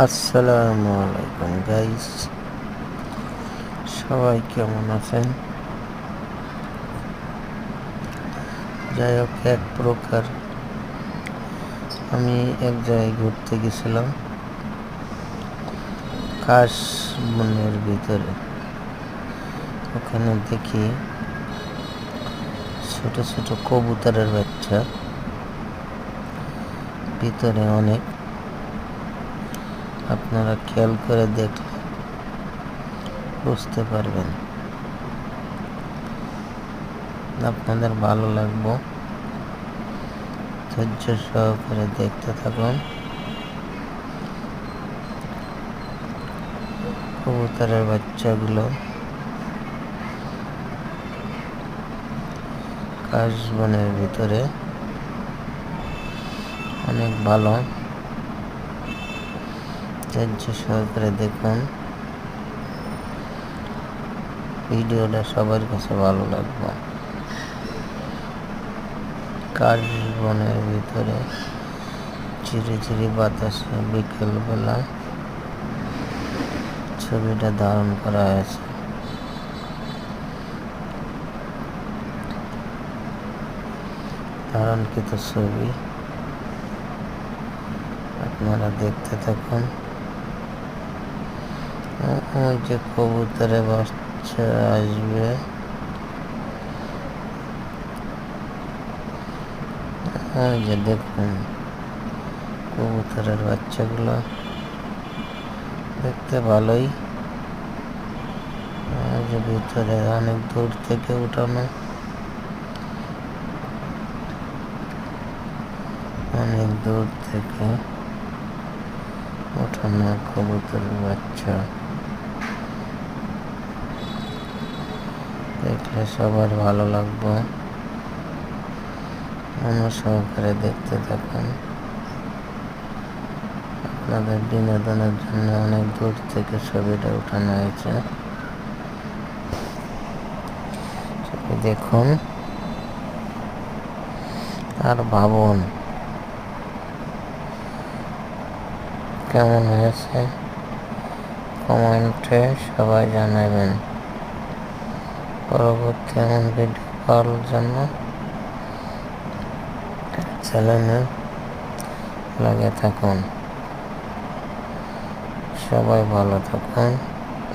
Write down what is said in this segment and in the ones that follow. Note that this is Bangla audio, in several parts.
আসসালামু আলাইকুম গাইস, সবাই কেমন আছেন? যাই হোক, এক প্রকার আমি এক জায়গায় ঘুরতে গেছিলাম কাশ বনের ভিতরে। ওখানে দেখি ছোট ছোট কবুতরের বাচ্চা ভিতরে অনেক। আপনারা খেয়াল করে দেখলে বুঝতে পারবেন, আপনাদের ভালো লাগবে। ধৈর্য সহকারে দেখতে থাকুন। কবুতরের বাচ্চাগুলো কাশবনের ভিতরে অনেক ভালো। ধৈর্য সহকারে দেখুন, ভিডিওটা সবার কাছে ভালো লাগবে। কাশবনের ভিতরে ঝিরিঝিরি বাতাসে বিকেলবেলা ছবিটা ধারণ করা হয়েছে। ধারণকৃত ছবি আপনারা দেখতে থাকুন। ওই যে কবুতরের বাচ্চা আসবে, ওই যে দেখুন কবুতরের বাচ্চাগুলো দেখতে ভালোই। ওই যে ভিতরে অনেক দূর থেকে উঠানো, অনেক দূর থেকে ওঠানো কবুতরের বাচ্চা দেখলে সবার ভালো লাগবে। মন সহকারে দেখতে থাকুন। আপনাদের বিনোদনের জন্য অনেক দূর থেকে ছবিটা উঠানো হয়েছে। ছবি দেখুন আর ভাবুন কেমন হয়েছে। কমেন্টে সবাই জানাবেন। পরবর্তী এমন ভিডিও পাওয়ার জন্য চ্যানেলে লাগে থাকুন। সবাই ভালো থাকুন।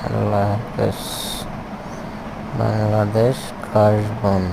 আল্লাহ হাফেজ। বাংলাদেশ কাশবন।